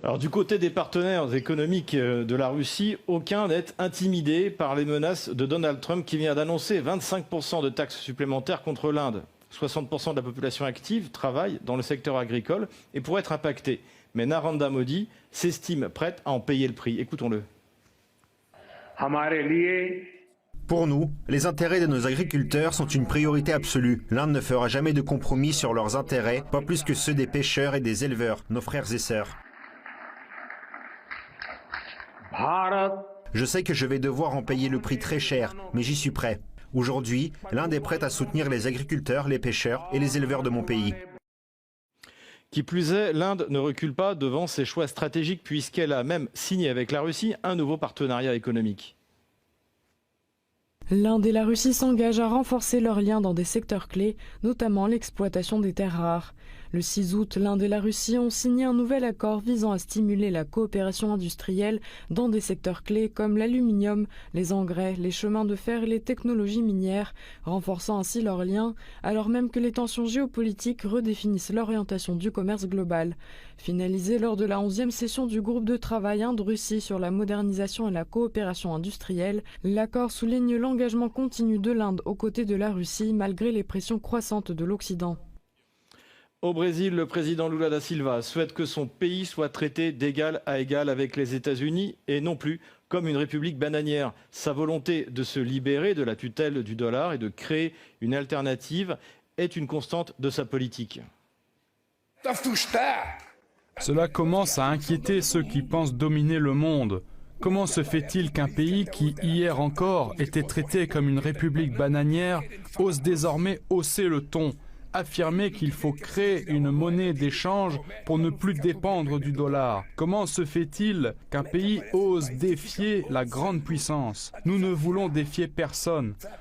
Alors du côté des partenaires économiques de la Russie, aucun n'est intimidé par les menaces de Donald Trump qui vient d'annoncer 25% de taxes supplémentaires contre l'Inde. 60% de la population active travaille dans le secteur agricole et pourrait être impactée. Mais Narendra Modi s'estime prête à en payer le prix. Écoutons-le. Pour nous, les intérêts de nos agriculteurs sont une priorité absolue. L'Inde ne fera jamais de compromis sur leurs intérêts, pas plus que ceux des pêcheurs et des éleveurs, nos frères et sœurs. Je sais que je vais devoir en payer le prix très cher, mais j'y suis prêt. Aujourd'hui, l'Inde est prête à soutenir les agriculteurs, les pêcheurs et les éleveurs de mon pays. Qui plus est, l'Inde ne recule pas devant ses choix stratégiques puisqu'elle a même signé avec la Russie un nouveau partenariat économique. L'Inde et la Russie s'engagent à renforcer leurs liens dans des secteurs clés, notamment l'exploitation des terres rares. Le 6 août, l'Inde et la Russie ont signé un nouvel accord visant à stimuler la coopération industrielle dans des secteurs clés comme l'aluminium, les engrais, les chemins de fer et les technologies minières, renforçant ainsi leurs liens, alors même que les tensions géopolitiques redéfinissent l'orientation du commerce global. Finalisé lors de la 11e session du groupe de travail Inde-Russie sur la modernisation et la coopération industrielle, l'accord souligne l'engagement continu de l'Inde aux côtés de la Russie malgré les pressions croissantes de l'Occident. Au Brésil, le président Lula da Silva souhaite que son pays soit traité d'égal à égal avec les États-Unis et non plus comme une république bananière. Sa volonté de se libérer de la tutelle du dollar et de créer une alternative est une constante de sa politique. Cela commence à inquiéter ceux qui pensent dominer le monde. Comment se fait-il qu'un pays qui, hier encore, était traité comme une république bananière, ose désormais hausser le ton, affirmer qu'il faut créer une monnaie d'échange pour ne plus dépendre du dollar? Comment se fait-il qu'un pays ose défier la grande puissance? Nous ne voulons défier personne.